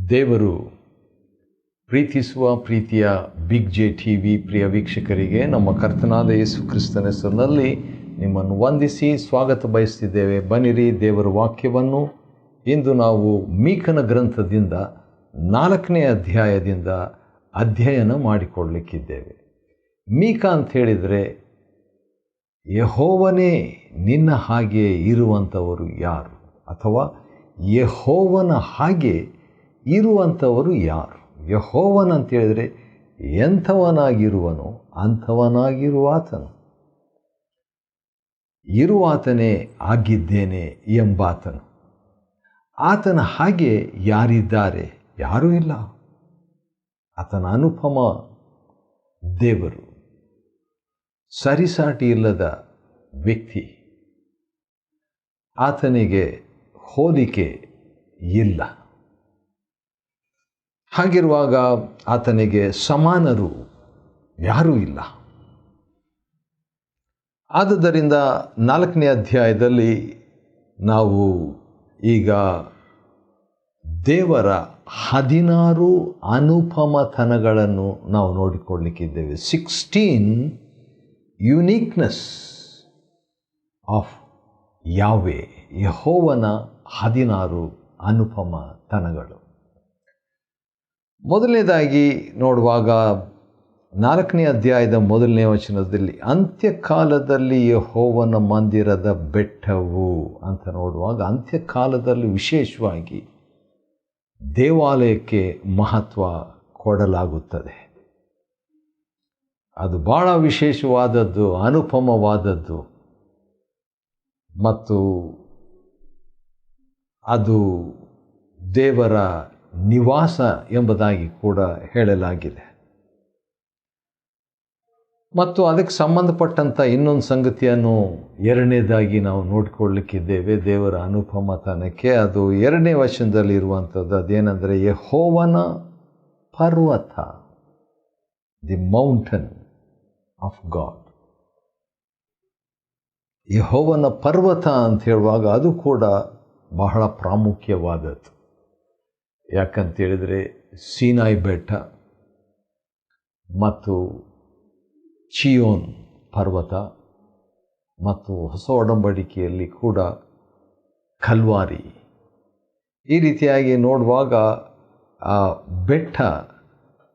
ದೇವರು ಪ್ರೀತಿಸುವ ಪ್ರೀತಿಯ ಬಿಗ್ ಜೆ ಟಿ ವಿ ಪ್ರಿಯ ವೀಕ್ಷಕರಿಗೆ ನಮ್ಮ ಕರ್ತನಾದ ಯೇಸು ಕ್ರಿಸ್ತನ ಹೆಸರಿನಲ್ಲಿ ನಿಮ್ಮನ್ನು ವಂದಿಸಿ ಸ್ವಾಗತ ಬಯಸ್ತಿದ್ದೇವೆ. ಬನ್ನಿರಿ, ದೇವರ ವಾಕ್ಯವನ್ನು ಇಂದು ನಾವು ಮೀಕನ ಗ್ರಂಥದಿಂದ 4ನೇ ಅಧ್ಯಾಯದಿಂದ ಅಧ್ಯಯನ ಮಾಡಿಕೊಳ್ಳಲಿಕ್ಕಿದ್ದೇವೆ. ಮೀಕ ಅಂತ ಹೇಳಿದರೆ ಯೆಹೋವನೇ ನಿನ್ನ ಹಾಗೆ ಇರುವಂಥವರು ಯಾರು, ಅಥವಾ ಯೆಹೋವನ ಹಾಗೆ ಇರುವಂಥವರು ಯಾರು? ಯೆಹೋವನ ಅಂತ ಹೇಳಿದರೆ ಎಂಥವನಾಗಿರುವನು ಅಂಥವನಾಗಿರುವಾತನು, ಇರುವಾತನೇ ಆಗಿದ್ದೇನೆ ಎಂಬಾತನು. ಆತನ ಹಾಗೆ ಯಾರಿದ್ದಾರೆ? ಯಾರೂ ಇಲ್ಲ. ಆತನ ಅನುಪಮ ದೇವರು, ಸರಿಸಾಟಿ ಇಲ್ಲದ ವ್ಯಕ್ತಿ, ಆತನಿಗೆ ಹೋಲಿಕೆ ಇಲ್ಲ. ಹಾಗಿರುವಾಗ ಆತನಿಗೆ ಸಮಾನರು ಯಾರೂ ಇಲ್ಲ. ಆದುದರಿಂದ 4ನೇ ಅಧ್ಯಾಯದಲ್ಲಿ ನಾವು ಈಗ ದೇವರ 16 ಅನುಪಮತನಗಳನ್ನು ನಾವು ನೋಡಿಕೊಳ್ಳಲಿಕ್ಕಿದ್ದೇವೆ. 16 ಯುನೀಕ್ನೆಸ್ ಆಫ್ ಯಾವೆ, ಯೆಹೋವನ 16 ಅನುಪಮತನಗಳು. ಮೊದಲನೇದಾಗಿ ನೋಡುವಾಗ 4ನೇ ಅಧ್ಯಾಯದ 1ನೇ ವಚನದಲ್ಲಿ ಅಂತ್ಯಕಾಲದಲ್ಲಿ ಯೆಹೋವನ ಮಂದಿರದ ಬೆಟ್ಟವು ಅಂತ ನೋಡುವಾಗ, ಅಂತ್ಯಕಾಲದಲ್ಲಿ ವಿಶೇಷವಾಗಿ ದೇವಾಲಯಕ್ಕೆ ಮಹತ್ವ ಕೊಡಲಾಗುತ್ತದೆ. ಅದು ಬಹಳ ವಿಶೇಷವಾದದ್ದು, ಅನುಪಮವಾದದ್ದು, ಮತ್ತು ಅದು ದೇವರ ನಿವಾಸ ಎಂಬುದಾಗಿ ಕೂಡ ಹೇಳಲಾಗಿದೆ. ಮತ್ತು ಅದಕ್ಕೆ ಸಂಬಂಧಪಟ್ಟಂಥ ಇನ್ನೊಂದು ಸಂಗತಿಯನ್ನು ಎರಡನೇದಾಗಿ ನಾವು ನೋಡಿಕೊಳ್ಳಲಿಕ್ಕಿದ್ದೇವೆ ದೇವರ ಅನುಪಮತನಕ್ಕೆ. ಅದು 2ನೇ ವಚನದಲ್ಲಿ ಇರುವಂಥದ್ದು. ಅದೇನೆಂದರೆ ಯೆಹೋವನ ಪರ್ವತ, ದಿ ಮೌಂಟನ್ ಆಫ್ ಗಾಡ್. ಯೆಹೋವನ ಪರ್ವತ ಅಂತ ಹೇಳುವಾಗ ಅದು ಕೂಡ ಬಹಳ ಪ್ರಾಮುಖ್ಯವಾದದ್ದು. ಯಾಕಂತೇಳಿದರೆ ಸೀನಾಯಿ ಬೆಟ್ಟ ಮತ್ತು ಚಿಯೋನ್ ಪರ್ವತ, ಮತ್ತು ಹೊಸ ಒಡಂಬಡಿಕೆಯಲ್ಲಿ ಕೂಡ ಕಲ್ವಾರಿ, ಈ ರೀತಿಯಾಗಿ ನೋಡುವಾಗ ಆ ಬೆಟ್ಟ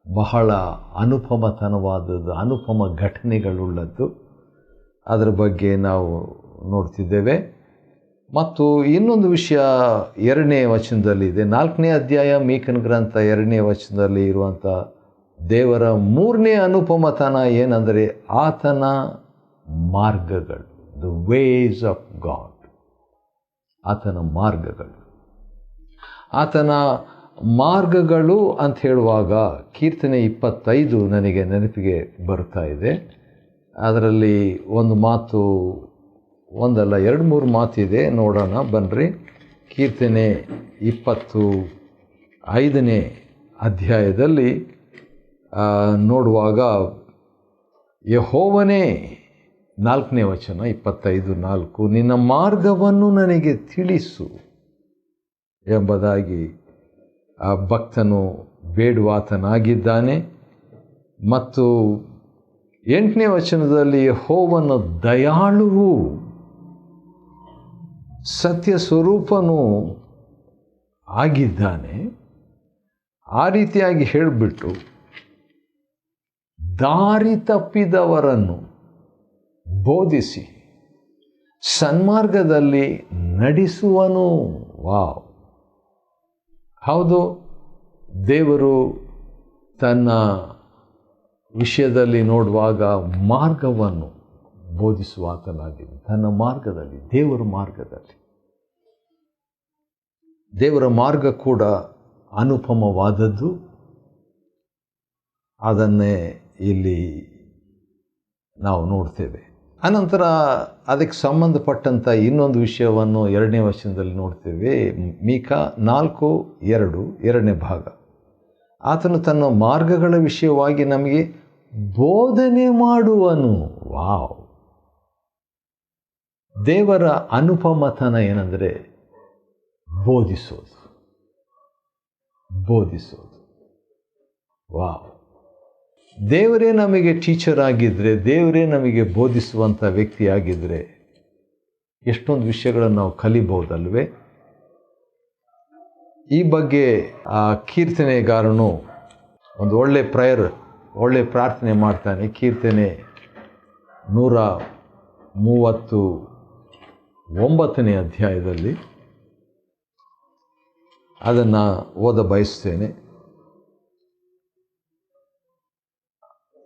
ಬಹಳ ಅನುಪಮತನವಾದದ್ದು, ಅನುಪಮ ಘಟನೆಗಳುಳ್ಳದ್ದು. ಅದರ ಬಗ್ಗೆ ನಾವು ನೋಡ್ತಿದ್ದೇವೆ. ಮತ್ತು ಇನ್ನೊಂದು ವಿಷಯ 2ನೇ ವಚನದಲ್ಲಿದೆ. 4ನೇ ಅಧ್ಯಾಯ ಮೀಕನ ಗ್ರಂಥ 2ನೇ ವಚನದಲ್ಲಿ ಇರುವಂಥ ದೇವರ 3ನೇ ಅನುಪಮತನ ಏನಂದರೆ ಆತನ ಮಾರ್ಗಗಳು, ದ ವೇಸ್ ಆಫ್ ಗಾಡ್. ಆತನ ಮಾರ್ಗಗಳು, ಆತನ ಮಾರ್ಗಗಳು ಅಂತ ಹೇಳುವಾಗ ಕೀರ್ತನೆ 25 ನನಗೆ ನೆನಪಿಗೆ ಬರ್ತಾ ಇದೆ. ಅದರಲ್ಲಿ ಒಂದು ಮಾತು, ಒಂದಲ್ಲ 2-3 ಮಾತಿದೆ, ನೋಡೋಣ ಬನ್ನಿರಿ. ಕೀರ್ತನೆ 25ನೇ ಅಧ್ಯಾಯದಲ್ಲಿ ನೋಡುವಾಗ ಯೆಹೋವನೇ, 4ನೇ ವಚನ 25:4, ನಿನ್ನ ಮಾರ್ಗವನ್ನು ನನಗೆ ತಿಳಿಸು ಎಂಬುದಾಗಿ ಆ ಭಕ್ತನು ಬೇಡುವಾತನಾಗಿದ್ದಾನೆ. ಮತ್ತು 8ನೇ ವಚನದಲ್ಲಿ ಯೆಹೋವನ ದಯಾಳುವು, ಸತ್ಯ ಸ್ವರೂಪನೂ ಆಗಿದ್ದಾನೆ. ಆ ರೀತಿಯಾಗಿ ಹೇಳಿಬಿಟ್ಟು ದಾರಿ ತಪ್ಪಿದವರನ್ನು ಬೋಧಿಸಿ ಸನ್ಮಾರ್ಗದಲ್ಲಿ ನಡೆಸುವನು. ವಾವ್! ಹೌದು, ದೇವರು ತನ್ನ ವಿಷಯದಲ್ಲಿ ನೋಡುವಾಗ ಮಾರ್ಗವನ್ನು ಬೋಧಿಸುವಾತನಾಗಿದೆ. ತನ್ನ ಮಾರ್ಗದಲ್ಲಿ, ದೇವರ ಮಾರ್ಗದಲ್ಲಿ, ದೇವರ ಮಾರ್ಗ ಕೂಡ ಅನುಪಮವಾದದ್ದು. ಅದನ್ನೇ ಇಲ್ಲಿ ನಾವು ನೋಡ್ತೇವೆ. ಅನಂತರ ಅದಕ್ಕೆ ಸಂಬಂಧಪಟ್ಟಂಥ ಇನ್ನೊಂದು ವಿಷಯವನ್ನು 2ನೇ ವಚನದಲ್ಲಿ ನೋಡ್ತೇವೆ. ಮೀಕ 4:2, 2ನೇ ಭಾಗ. ಆತನು ತನ್ನ ಮಾರ್ಗಗಳ ವಿಷಯವಾಗಿ ನಮಗೆ ಬೋಧನೆ ಮಾಡುವನು. ವಾವ್! ದೇವರ ಅನುಪಮತನ ಏನೆಂದರೆ ಬೋಧಿಸೋದು. ಬೋಧಿಸೋದು. ವಾವ್! ದೇವರೇ ನಮಗೆ ಟೀಚರ್ ಆಗಿದ್ದರೆ, ದೇವರೇ ನಮಗೆ ಬೋಧಿಸುವಂಥ ವ್ಯಕ್ತಿಯಾಗಿದ್ದರೆ ಎಷ್ಟೊಂದು ವಿಷಯಗಳನ್ನು ನಾವು ಕಲಿಬಹುದಲ್ವೇ? ಈ ಬಗ್ಗೆ ಆ ಕೀರ್ತನೆಗಾರನು ಒಂದು ಒಳ್ಳೆ ಪ್ರಾರ್ಥನೆ ಮಾಡ್ತಾನೆ. ಕೀರ್ತನೆ 139ನೇ ಅಧ್ಯಾಯದಲ್ಲಿ ಅದನ್ನು ಓದ ಬಯಸ್ತೇನೆ.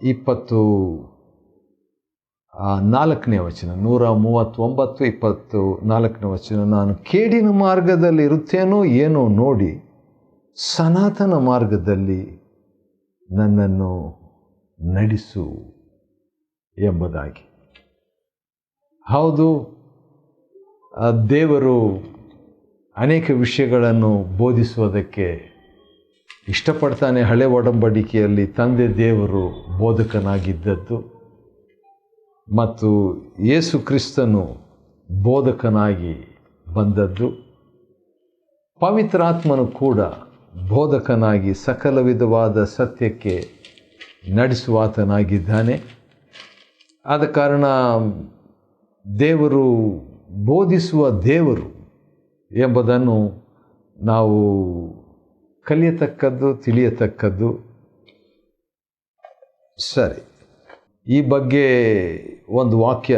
24ನೇ ವಚನ, 139:24ನೇ ವಚನ. ನಾನು ಕೇಡಿನ ಮಾರ್ಗದಲ್ಲಿ ಇರುತ್ತೇನೋ ಏನೋ ನೋಡಿ ಸನಾತನ ಮಾರ್ಗದಲ್ಲಿ ನನ್ನನ್ನು ನಡೆಸು ಎಂಬುದಾಗಿ. ಹೌದು, ದೇವರು ಅನೇಕ ವಿಷಯಗಳನ್ನು ಬೋಧಿಸುವುದಕ್ಕೆ ಇಷ್ಟಪಡ್ತಾನೆ. ಹಳೆ ಒಡಂಬಡಿಕೆಯಲ್ಲಿ ತಂದೆ ದೇವರು ಬೋಧಕನಾಗಿದ್ದದ್ದು ಮತ್ತು ಯೇಸು ಕ್ರಿಸ್ತನು ಬೋಧಕನಾಗಿ ಬಂದದ್ದು. ಪವಿತ್ರಾತ್ಮನು ಕೂಡ ಬೋಧಕನಾಗಿ ಸಕಲ ವಿಧವಾದ ಸತ್ಯಕ್ಕೆ ನಡೆಸುವಾತನಾಗಿದ್ದಾನೆ. ಆದ ಕಾರಣ ದೇವರು ಬೋಧಿಸುವ ದೇವರು ಎಂಬುದನ್ನು ನಾವು ಕಲಿಯತಕ್ಕದ್ದು, ತಿಳಿಯತಕ್ಕದ್ದು. ಸರಿ, ಈ ಬಗ್ಗೆ ಒಂದು ವಾಕ್ಯ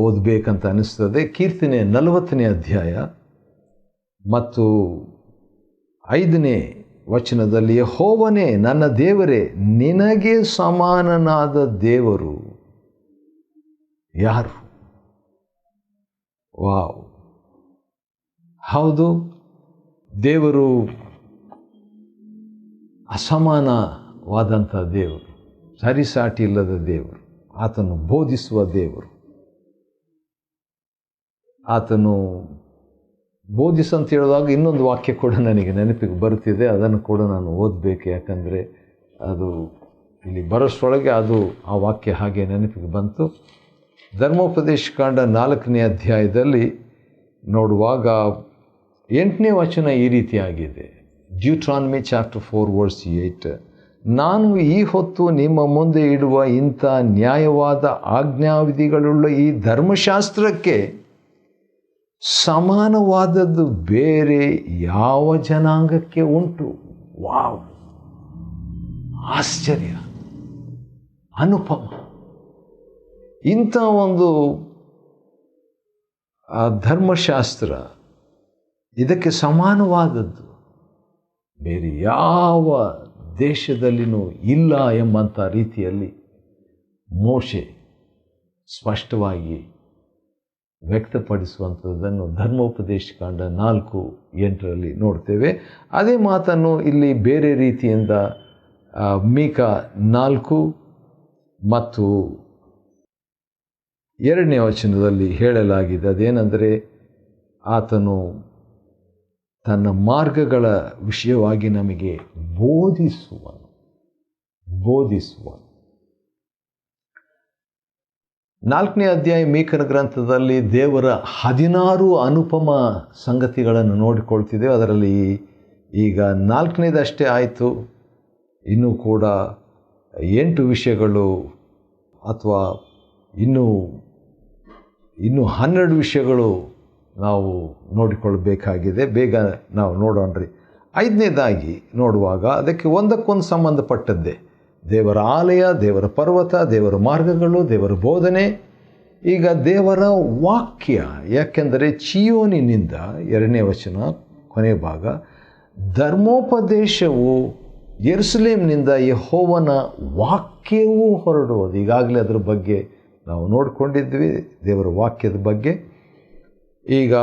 ಓದಬೇಕಂತ ಅನಿಸ್ತದೆ. ಕೀರ್ತನೆ 40ನೇ ಅಧ್ಯಾಯ ಮತ್ತು 5ನೇ ವಚನದಲ್ಲಿ, ಯೆಹೋವನೇ ನನ್ನ ದೇವರೇ, ನಿನಗೆ ಸಮಾನನಾದ ದೇವರು ಯಾರು? ವಾವ್! ಹೌದು, ದೇವರು ಅಸಮಾನವಾದಂಥ ದೇವರು, ಸರಿಸಾಟಿ ಇಲ್ಲದ ದೇವರು. ಆತನು ಬೋಧಿಸುವ ದೇವರು. ಆತನು ಬೋಧಿಸಂತ ಹೇಳಿದಾಗ ಇನ್ನೊಂದು ವಾಕ್ಯ ಕೂಡ ನನಗೆ ನೆನಪಿಗೆ ಬರುತ್ತಿದೆ. ಅದನ್ನು ಕೂಡ ನಾನು ಓದಬೇಕು, ಯಾಕಂದರೆ ಅದು ಇಲ್ಲಿ ಬರೋಷ್ಟರೊಳಗೆ ಆ ವಾಕ್ಯ ಹಾಗೆ ನೆನಪಿಗೆ ಬಂತು. ಧರ್ಮೋಪದೇಶ ಕಾಂಡ 4ನೇ ಅಧ್ಯಾಯದಲ್ಲಿ ನೋಡುವಾಗ 8ನೇ ವಚನ ಈ ರೀತಿಯಾಗಿದೆ. ಡ್ಯೂಟ್ರಾನಮಿ ಚಾಪ್ಟರ್ 4:8, ನಾನು ಈ ಹೊತ್ತು ನಿಮ್ಮ ಮುಂದೆ ಇಡುವ ಇಂಥ ನ್ಯಾಯವಾದ ಆಜ್ಞಾವಿಧಿಗಳುಳ್ಳ ಈ ಧರ್ಮಶಾಸ್ತ್ರಕ್ಕೆ ಸಮಾನವಾದದ್ದು ಬೇರೆ ಯಾವ ಜನಾಂಗಕ್ಕೆ ಉಂಟು? ವಾವ್! ಆಶ್ಚರ್ಯ, ಅನುಪಮ. ಇಂಥ ಒಂದು ಧರ್ಮಶಾಸ್ತ್ರ, ಇದಕ್ಕೆ ಸಮಾನವಾದದ್ದು ಬೇರೆ ಯಾವ ದೇಶದಲ್ಲಿನೂ ಇಲ್ಲ ಎಂಬಂಥ ರೀತಿಯಲ್ಲಿ ಮೋಶೆ ಸ್ಪಷ್ಟವಾಗಿ ವ್ಯಕ್ತಪಡಿಸುವಂಥದ್ದನ್ನು ಧರ್ಮೋಪದೇಶ ಕಾಂಡ 4:8 ನೋಡ್ತೇವೆ. ಅದೇ ಮಾತನ್ನು ಇಲ್ಲಿ ಬೇರೆ ರೀತಿಯಿಂದ ಮೀಕ 4 ಮತ್ತು 2ನೇ ವಚನದಲ್ಲಿ ಹೇಳಲಾಗಿದೆ. ಅದೇನೆಂದರೆ, ಆತನು ತನ್ನ ಮಾರ್ಗಗಳ ವಿಷಯವಾಗಿ ನಮಗೆ ಬೋಧಿಸುವನು. 4ನೇ ಅಧ್ಯಾಯ ಮೀಕನ ಗ್ರಂಥದಲ್ಲಿ ದೇವರ 16 ಅನುಪಮ ಸಂಗತಿಗಳನ್ನು ನೋಡಿಕೊಳ್ತಿದ್ದೇವೆ. ಅದರಲ್ಲಿ ಈಗ 4ನೇದಷ್ಟೇ ಆಯಿತು. ಇನ್ನೂ ಕೂಡ 8 ವಿಷಯಗಳು ಅಥವಾ ಇನ್ನೂ 12 ವಿಷಯಗಳು ನಾವು ನೋಡಿಕೊಳ್ಳಬೇಕಾಗಿದೆ. ಬೇಗ ನಾವು ನೋಡೋಣ್ರಿ. 5ನೇದಾಗಿ ನೋಡುವಾಗ ಅದಕ್ಕೆ ಒಂದಕ್ಕೊಂದು ಸಂಬಂಧಪಟ್ಟದ್ದೇ. ದೇವರ ಆಲಯ, ದೇವರ ಪರ್ವತ, ದೇವರ ಮಾರ್ಗಗಳು, ದೇವರ ಬೋಧನೆ. ಈಗ ದೇವರ ವಾಕ್ಯ, ಯಾಕೆಂದರೆ ಚೀಯೋನಿನಿಂದ 2ನೇ ವಚನ ಕೊನೆ ಭಾಗ, ಧರ್ಮೋಪದೇಶವು ಯೆರೂಸಲೇಮಿನಿಂದ ಯೆಹೋವನ ವಾಕ್ಯವೂ ಹೊರಡುವುದು. ಈಗಾಗಲೇ ಅದರ ಬಗ್ಗೆ ನಾವು ನೋಡಿಕೊಂಡಿದ್ವಿ, ದೇವರ ವಾಕ್ಯದ ಬಗ್ಗೆ. ಈಗ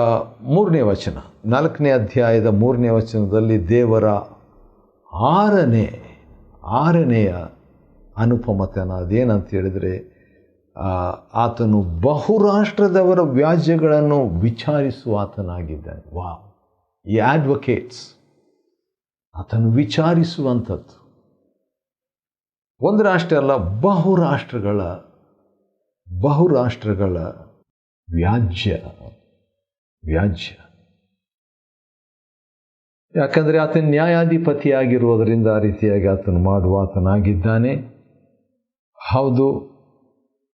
3ನೇ ವಚನ, 4ನೇ ಅಧ್ಯಾಯದ 3ನೇ ವಚನದಲ್ಲಿ ದೇವರ ಆರನೆಯ ಅನುಪಮತನ. ಅದೇನಂತ ಹೇಳಿದರೆ, ಆತನು ಬಹುರಾಷ್ಟ್ರದವರ ವ್ಯಾಜ್ಯಗಳನ್ನು ವಿಚಾರಿಸುವ ಆತನಾಗಿದ್ದಾನೆ. ವಾವ್! ಈ ಅಡ್ವೊಕೇಟ್ಸ್, ಆತನು ವಿಚಾರಿಸುವಂಥದ್ದು. ಒಂದು ರಾಷ್ಟ್ರ ಅಲ್ಲ, ಬಹುರಾಷ್ಟ್ರಗಳ ವ್ಯಾಜ್ಯ. ಯಾಕಂದರೆ ಆತನ ನ್ಯಾಯಾಧಿಪತಿಯಾಗಿರುವುದರಿಂದ ಆ ರೀತಿಯಾಗಿ ಆತನು ಆತನಾಗಿದ್ದಾನೆ. ಹೌದು,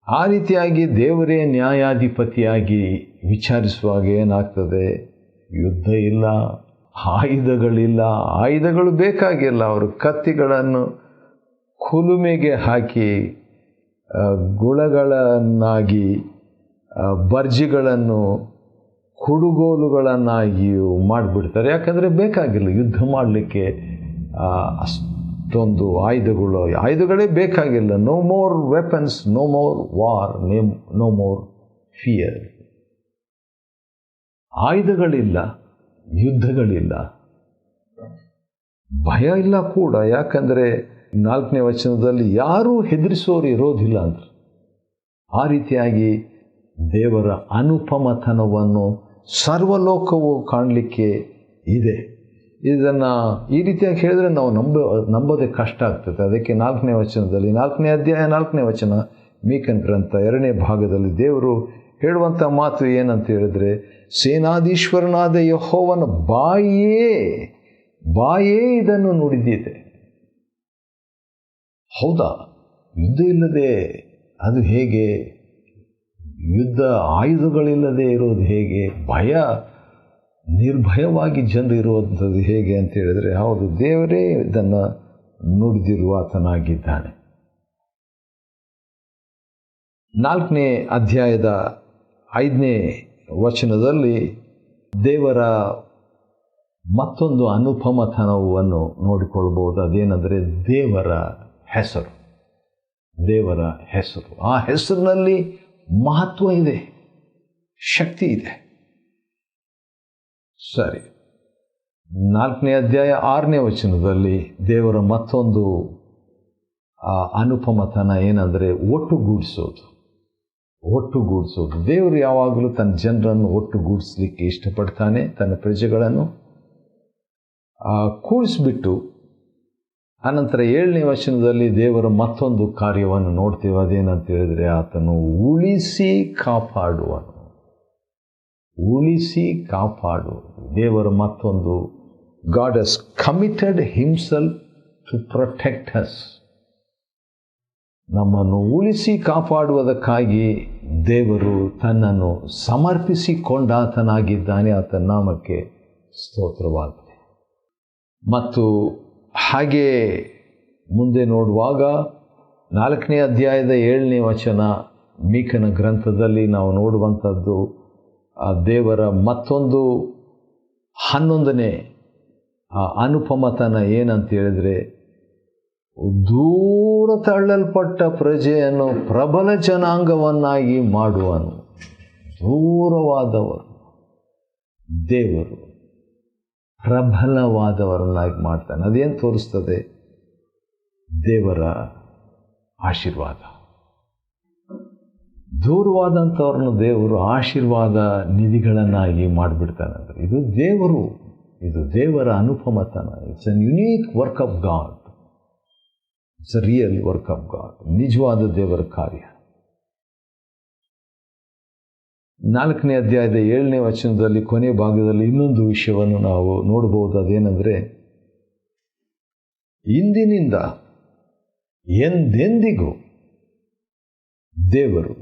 ಆ ರೀತಿಯಾಗಿ ದೇವರೇ ನ್ಯಾಯಾಧಿಪತಿಯಾಗಿ ವಿಚಾರಿಸುವಾಗ ಏನಾಗ್ತದೆ? ಯುದ್ಧ ಇಲ್ಲ, ಆಯುಧಗಳಿಲ್ಲ, ಆಯುಧಗಳು ಬೇಕಾಗಿಲ್ಲ. ಅವರು ಕತ್ತಿಗಳನ್ನು ಕುಲುಮೆಗೆ ಹಾಕಿ ಗುಳಗಳನ್ನಾಗಿ, ಬರ್ಜಿಗಳನ್ನು ಕುಡುಗೋಲುಗಳನ್ನಾಗಿಯೂ ಮಾಡಿಬಿಡ್ತಾರೆ. ಯಾಕಂದರೆ ಬೇಕಾಗಿಲ್ಲ ಯುದ್ಧ ಮಾಡಲಿಕ್ಕೆ ಅಷ್ಟೊಂದು ಆಯುಧಗಳೇ ಬೇಕಾಗಿಲ್ಲ. No more weapons, no more war, no more fear. ಆಯುಧಗಳಿಲ್ಲ, ಯುದ್ಧಗಳಿಲ್ಲ, ಭಯ ಇಲ್ಲ ಕೂಡ. ಯಾಕಂದರೆ 4ನೇ ವಚನದಲ್ಲಿ ಯಾರೂ ಹೆದರಿಸೋರು ಇರೋದಿಲ್ಲ ಅಂದ್ರೆ. ಆ ರೀತಿಯಾಗಿ ದೇವರ ಅನುಪಮತನವನ್ನು ಸರ್ವಲೋಕವು ಕಾಣಲಿಕ್ಕೆ ಇದೆ. ಇದನ್ನು ಈ ರೀತಿಯಾಗಿ ಹೇಳಿದ್ರೆ ನಾವು ನಂಬೋದೇ ಕಷ್ಟ ಆಗ್ತದೆ. ಅದಕ್ಕೆ 4ನೇ ವಚನದಲ್ಲಿ, 4ನೇ ಅಧ್ಯಾಯ 4ನೇ ವಚನ, ಮೀಕನ ಗ್ರಂಥ 2ನೇ ಭಾಗದಲ್ಲಿ ದೇವರು ಹೇಳುವಂಥ ಮಾತು ಏನಂತ ಹೇಳಿದ್ರೆ, ಸೇನಾಧೀಶ್ವರನಾದ ಯೆಹೋವನ ಬಾಯೇ ಇದನ್ನು ನುಡಿದಿದೆ. ಹೌದಾ? ಯುದ್ಧ ಇಲ್ಲದೆ ಅದು ಹೇಗೆ? ಯುದ್ಧ ಆಯುಧಗಳಿಲ್ಲದೆ ಇರೋದು ಹೇಗೆ? ನಿರ್ಭಯವಾಗಿ ಜನರು ಇರುವಂಥದ್ದು ಹೇಗೆ ಅಂತ ಹೇಳಿದರೆ, ಹೌದು, ದೇವರೇ ಇದನ್ನು ನುಡಿದಿರುವ ಆತನಾಗಿದ್ದಾನೆ. 4ನೇ ಅಧ್ಯಾಯದ 5ನೇ ವಚನದಲ್ಲಿ ದೇವರ ಮತ್ತೊಂದು ಅನುಪಮತನವನ್ನು ನೋಡಿಕೊಳ್ಬೋದು. ಅದೇನೆಂದರೆ ದೇವರ ಹೆಸರು. ಆ ಹೆಸರಿನಲ್ಲಿ ಮಹತ್ವ ಇದೆ, ಶಕ್ತಿ ಇದೆ. ಸರಿ, 4ನೇ ಅಧ್ಯಾಯ 6ನೇ ವಚನದಲ್ಲಿ ದೇವರ ಮತ್ತೊಂದು ಅನುಪಮತನ ಏನಂದರೆ ಒಟ್ಟುಗೂಡಿಸೋದು. ದೇವರು ಯಾವಾಗಲೂ ತನ್ನ ಜನರನ್ನು ಒಟ್ಟುಗೂಡಿಸಲಿಕ್ಕೆ ಇಷ್ಟಪಡ್ತಾನೆ. ತನ್ನ ಪ್ರಜೆಗಳನ್ನು ಕೂಡಿಸ್ಬಿಟ್ಟು ಅನಂತರ 7ನೇ ವಚನದಲ್ಲಿ ದೇವರ ಮತ್ತೊಂದು ಕಾರ್ಯವನ್ನು ನೋಡ್ತೀವಿ. ಅದೇನಂತ ಹೇಳಿದರೆ, ಆತನು ಉಳಿಸಿ ಕಾಪಾಡುವನು. ದೇವರ ಮತ್ತೊಂದು, God has committed himself to protect us. ನಮ್ಮನ್ನು ಉಳಿಸಿ ಕಾಪಾಡುವುದಕ್ಕಾಗಿ ದೇವರು ತನ್ನನ್ನು ಸಮರ್ಪಿಸಿಕೊಂಡಾತನಾಗಿದ್ದಾನೆ. ಆತನ ನಾಮಕ್ಕೆ ಸ್ತೋತ್ರವಾಗಲಿ. ಮತ್ತು ಹಾಗೆ ಮುಂದೆ ನೋಡುವಾಗ 4ನೇ ಅಧ್ಯಾಯದ 7ನೇ ವಚನ ಮೀಕನ ಗ್ರಂಥದಲ್ಲಿ ನಾವು ನೋಡುವಂಥದ್ದು ದೇವರ ಮತ್ತೊಂದು 11ನೇ ಅನುಪಮತನ ಏನಂತ ಹೇಳಿದರೆ, ದೂರ ತಳ್ಳಲ್ಪಟ್ಟ ಪ್ರಜೆಯನ್ನು ಪ್ರಬಲ ಜನಾಂಗವನ್ನಾಗಿ ಮಾಡುವನು. ದೂರವಾದವರು ದೇವರು ಪ್ರಬಲವಾದವರನ್ನಾಗಿ ಮಾಡ್ತಾನೆ. ಅದೇನು ತೋರಿಸ್ತದೆ? ದೇವರ ಆಶೀರ್ವಾದ. ದೂರವಾದಂಥವ್ರನ್ನ ದೇವರು ಆಶೀರ್ವಾದ ನಿಧಿಗಳನ್ನಾಗಿ ಮಾಡಿಬಿಡ್ತಾನೆ. ಅಂದರೆ ಇದು ದೇವರ ಅನುಪಮತನ. It's an unique work of God. It's a real work of God. ನಿಜವಾದ ದೇವರ ಕಾರ್ಯ. 4ನೇ ಅಧ್ಯಾಯದ 7ನೇ ವಚನದಲ್ಲಿ ಕೊನೆ ಭಾಗದಲ್ಲಿ ಇನ್ನೊಂದು ವಿಷಯವನ್ನು ನಾವು ನೋಡಬಹುದು. ಅದೇನೆಂದರೆ, ಇಂದಿನಿಂದ ಎಂದೆಂದಿಗೂ ದೇವರು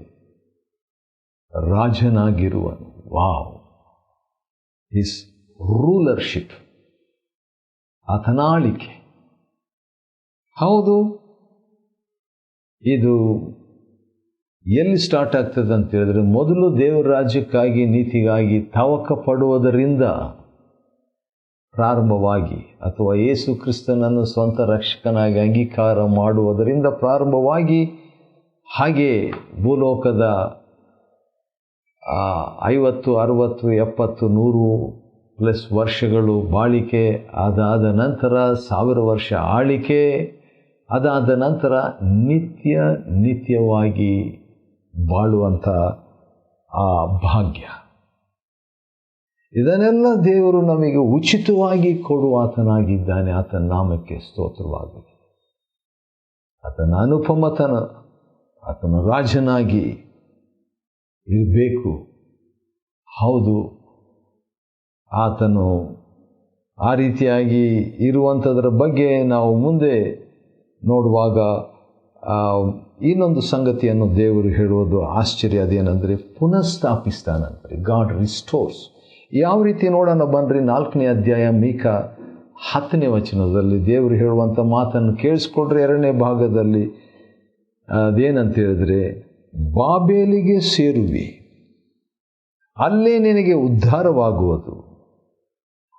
ರಾಜನಾಗಿರುವನು. ವಾವ್! ಹಿಸ್ ರೂಲರ್ಶಿಪ್, ಆತನ ಆಳಿಕೆ. ಹೌದು, ಇದು ಎಲ್ಲಿ ಸ್ಟಾರ್ಟ್ ಆಗ್ತದೆ ಅಂತ ಹೇಳಿದ್ರೆ, ಮೊದಲು ದೇವರ ರಾಜ್ಯಕ್ಕಾಗಿ ನೀತಿಗಾಗಿ ತವಕ ಪಡುವುದರಿಂದ ಪ್ರಾರಂಭವಾಗಿ, ಅಥವಾ ಯೇಸು ಕ್ರಿಸ್ತನನ್ನು ಸ್ವಂತ ರಕ್ಷಕನಾಗಿ ಅಂಗೀಕಾರ ಮಾಡುವುದರಿಂದ ಪ್ರಾರಂಭವಾಗಿ, ಹಾಗೆ ಭೂಲೋಕದ 50, 60, 70, 100+ ವರ್ಷಗಳು ಬಾಳಿಕೆ, ಅದಾದ ನಂತರ 1000 ವರ್ಷ ಆಳಿಕೆ, ಅದಾದ ನಂತರ ನಿತ್ಯವಾಗಿ ಬಾಳುವಂಥ ಆ ಭಾಗ್ಯ. ಇದನ್ನೆಲ್ಲ ದೇವರು ನಮಗೆ ಉಚಿತವಾಗಿ ಕೊಡುವಾತನಾಗಿದ್ದಾನೆ. ಆತನ ನಾಮಕ್ಕೆ ಸ್ತೋತ್ರವಾಗಲಿ. ಆತನ ಅನುಪಮತನ, ಆತನ ರಾಜನಾಗಿ ಇರಬೇಕು. ಹೌದು, ಆತನು ಆ ರೀತಿಯಾಗಿ ಇರುವಂಥದ್ರ ಬಗ್ಗೆ ನಾವು ಮುಂದೆ ನೋಡುವಾಗ ಇನ್ನೊಂದು ಸಂಗತಿಯನ್ನು ದೇವರು ಹೇಳುವುದು ಆಶ್ಚರ್ಯ. ಅದೇನೆಂದರೆ ಪುನಃಸ್ಥಾಪಿಸ್ತಾನಂತಾರೆ. ಗಾಡ್ ರಿಸ್ಟೋರ್ಸ್. ಯಾವ ರೀತಿ ನೋಡೋಣ ಬನ್ನಿರಿ. 4ನೇ ಅಧ್ಯಾಯ ಮೀಕ 10ನೇ ವಚನದಲ್ಲಿ ದೇವರು ಹೇಳುವಂಥ ಮಾತನ್ನು ಕೇಳಿಸ್ಕೊಡ್ರಿ. 2ನೇ ಭಾಗದಲ್ಲಿ ಅದೇನಂತ ಹೇಳಿದ್ರೆ, ಬಾಬೇಲಿಗೆ ಸೇರುವಿ, ಅಲ್ಲೇ ನಿನಗೆ ಉದ್ಧಾರವಾಗುವುದು,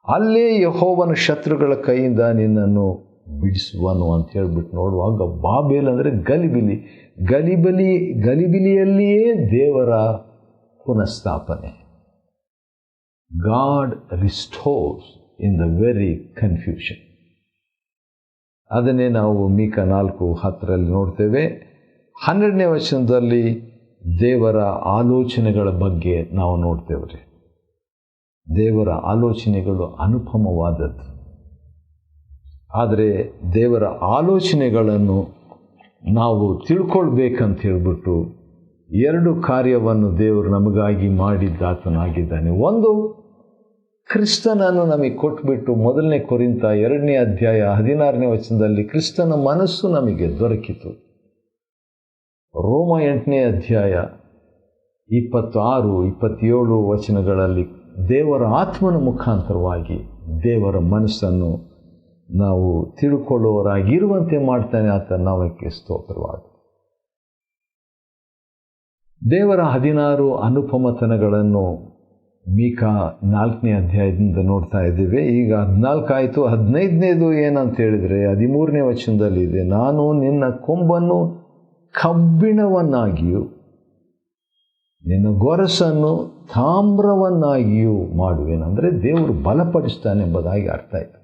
ಅಲ್ಲೇ ಯೆಹೋವನ ಶತ್ರುಗಳ ಕೈಯಿಂದ ನಿನ್ನನ್ನು ಬಿಡಿಸುವನು ಅಂತ ಹೇಳ್ಬಿಟ್ಟು ನೋಡುವಾಗ, ಬಾಬೇಲ್ ಅಂದರೆ ಗಲಿಬಿಲಿಯಲ್ಲಿಯೇ ದೇವರ ಪುನಃಸ್ಥಾಪನೆ. God restores in the very confusion. ಅದನ್ನೇ ನಾವು ಮೀಕ 4:10 ನೋಡ್ತೇವೆ. 12ನೇ ವಚನದಲ್ಲಿ ದೇವರ ಆಲೋಚನೆಗಳ ಬಗ್ಗೆ ನಾವು ನೋಡ್ತೇವೆ. ದೇವರ ಆಲೋಚನೆಗಳು ಅನುಪಮವಾದದ್ದು. ಆದರೆ ದೇವರ ಆಲೋಚನೆಗಳನ್ನು ನಾವು ತಿಳ್ಕೊಳ್ಬೇಕಂತ ಹೇಳ್ಬಿಟ್ಟು 2 ಕಾರ್ಯವನ್ನು ದೇವರು ನಮಗಾಗಿ ಮಾಡಿದ್ದಾತನಾಗಿದ್ದಾನೆ. ಒಂದು, ಕ್ರಿಸ್ತನನ್ನು ನಮಗೆ ಕೊಟ್ಬಿಟ್ಟು 1ನೇ ಕೊರಿಂಥ 2ನೇ ಅಧ್ಯಾಯ 16ನೇ ವಚನದಲ್ಲಿ ಕ್ರಿಸ್ತನ ಮನಸ್ಸು ನಮಗೆ ದೊರಕಿತು. ರೋಮ 8ನೇ ಅಧ್ಯಾಯ 26, 27 ವಚನಗಳಲ್ಲಿ ದೇವರ ಆತ್ಮನ ಮುಖಾಂತರವಾಗಿ ದೇವರ ಮನಸ್ಸನ್ನು ನಾವು ತಿಳ್ಕೊಳ್ಳುವವರಾಗಿರುವಂತೆ ಮಾಡ್ತಾನೆ ಆತ. ನಾಮಕ್ಕೆ ಸ್ತೋತ್ರವಾಗಲಿ. ದೇವರ 16 ಅನುಪಮತನಗಳನ್ನು ಮೀಕ 4ನೇ ಅಧ್ಯಾಯದಿಂದ ನೋಡ್ತಾ ಇದ್ದೀವಿ. ಈಗ 14 ಆಯಿತು. 15ನೇದು ಏನಂತ ಹೇಳಿದರೆ 13ನೇ ವಚನದಲ್ಲಿ ಇದೆ, ನಾನು ನಿನ್ನ ಕೊಂಬನ್ನು ಕಬ್ಬಿಣವನ್ನಾಗಿಯೂ ನಿನ್ನ ಗೊರಸನ್ನು ತಾಮ್ರವನ್ನಾಗಿಯೂ ಮಾಡುವೇನೆಂದರೆ ದೇವರು ಬಲಪಡಿಸ್ತಾನೆ ಎಂಬುದಾಗಿ ಅರ್ಥ ಇದೆ.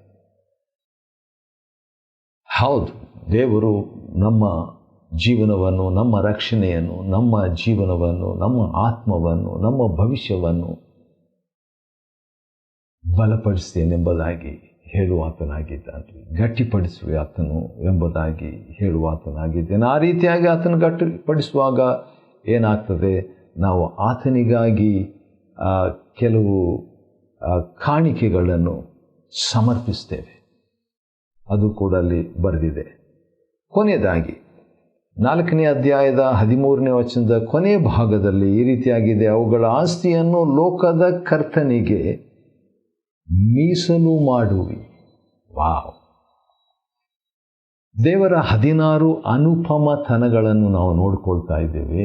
ಹೌದು, ದೇವರು ನಮ್ಮ ಜೀವನವನ್ನು, ನಮ್ಮ ರಕ್ಷಣೆಯನ್ನು, ನಮ್ಮ ಜೀವನವನ್ನು, ನಮ್ಮ ಆತ್ಮವನ್ನು, ನಮ್ಮ ಭವಿಷ್ಯವನ್ನು ಬಲಪಡಿಸ್ತೇನೆಂಬುದಾಗಿ ಹೇಳುವಾತನಾಗಿದ್ದಾನೆ. ಗಟ್ಟಿಪಡಿಸುವ ಆತನು ಎಂಬುದಾಗಿ ಹೇಳುವಾತನಾಗಿದ್ದೇನೆ. ಆ ರೀತಿಯಾಗಿ ಆತನು ಗಟ್ಟಿಪಡಿಸುವಾಗ ಏನಾಗ್ತದೆ, ನಾವು ಆತನಿಗಾಗಿ ಕೆಲವು ಕಾಣಿಕೆಗಳನ್ನು ಸಮರ್ಪಿಸ್ತೇವೆ. ಅದು ಕೂಡ ಅಲ್ಲಿ ಬರೆದಿದೆ. ಕೊನೆಯದಾಗಿ 4ನೇ ಅಧ್ಯಾಯದ 13ನೇ ವಚನದ ಕೊನೆ ಭಾಗದಲ್ಲಿ ಈ ರೀತಿಯಾಗಿದೆ, ಅವುಗಳ ಆಸ್ತಿಯನ್ನು ಲೋಕದ ಕರ್ತನಿಗೆ ಮೀಸಲು ಮಾಡುವಿ. ವಾವ್! ದೇವರ 16 ಅನುಪಮತನಗಳನ್ನು ನಾವು ನೋಡ್ಕೊಳ್ತಾ ಇದ್ದೇವೆ.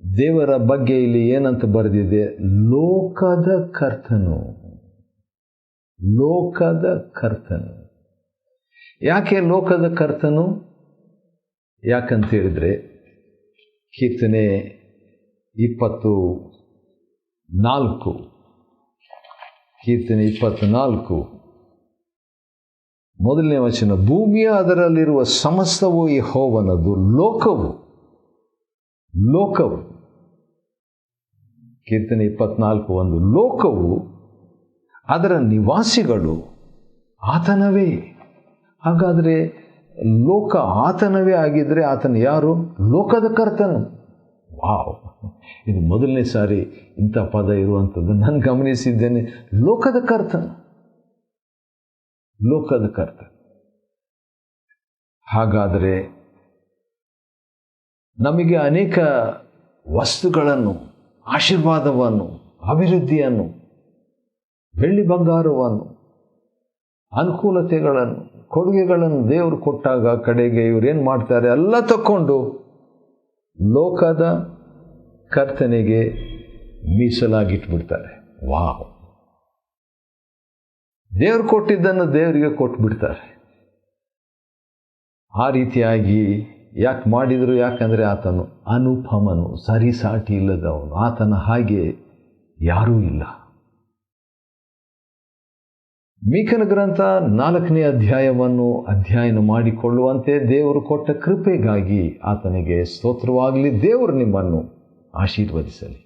ದೇವರ ಬಗ್ಗೆ ಇಲ್ಲಿ ಏನಂತ ಬರೆದಿದೆ, ಲೋಕದ ಕರ್ತನು. ಲೋಕದ ಕರ್ತನು. ಯಾಕೆ ಲೋಕದ ಕರ್ತನು? ಯಾಕಂತ ಹೇಳಿದರೆ ಕೀರ್ತನೆ 24 ಕೀರ್ತನೆ 24 1ನೇ ವಚನ, ಭೂಮಿಯ ಅದರಲ್ಲಿರುವ ಸಮಸ್ತವು ಯೆಹೋವನದು, ಲೋಕವು ಕೀರ್ತನೆ 24:1, ಲೋಕವು ಅದರ ನಿವಾಸಿಗಳು ಆತನವೇ. ಹಾಗಾದರೆ ಲೋಕ ಆತನವೇ ಆಗಿದ್ದರೆ ಆತನು ಯಾರು? ಲೋಕದ ಕರ್ತನು. ವಾವ್! ಇದು ಮೊದಲನೇ ಸಾರಿ ಇಂಥ ಪದ ಇರುವಂಥದ್ದು ನಾನು ಗಮನಿಸಿದ್ದೇನೆ. ಲೋಕದ ಕರ್ತನು. ಹಾಗಾದರೆ ನಮಗೆ ಅನೇಕ ವಸ್ತುಗಳನ್ನು, ಆಶೀರ್ವಾದವನ್ನು, ಅಭಿವೃದ್ಧಿಯನ್ನು, ಬೆಳ್ಳಿ ಬಂಗಾರವನ್ನು, ಅನುಕೂಲತೆಗಳನ್ನು, ಕೊಡುಗೆಗಳನ್ನು ದೇವರು ಕೊಟ್ಟಾಗ ಕಡೆಗೆ ಇವರೇನು ಮಾಡ್ತಾರೆ, ಎಲ್ಲ ತಕ್ಕೊಂಡು ಲೋಕದ ಕರ್ತನಿಗೆ ಮೀಸಲಾಗಿಟ್ಬಿಡ್ತಾರೆ. ವಾವ್! ದೇವರು ಕೊಟ್ಟಿದ್ದನ್ನು ದೇವರಿಗೆ ಕೊಟ್ಬಿಡ್ತಾರೆ. ಆ ರೀತಿಯಾಗಿ ಯಾಕೆ ಮಾಡಿದರು? ಯಾಕಂದರೆ ಆತನು ಅನುಪಮನು, ಸರಿಸಾಟಿ ಇಲ್ಲದವನು. ಆತನ ಹಾಗೆ ಯಾರೂ ಇಲ್ಲ. ಮೀಕನ ಗ್ರಂಥ 4ನೇ ಅಧ್ಯಾಯವನ್ನು ಅಧ್ಯಯನ ಮಾಡಿಕೊಳ್ಳುವಂತೆ ದೇವರು ಕೊಟ್ಟ ಕೃಪೆಗಾಗಿ ಆತನಿಗೆ ಸ್ತೋತ್ರವಾಗಲಿ. ದೇವರು ನಿಮ್ಮನ್ನು ಆಶೀರ್ವದಿಸಲಿ.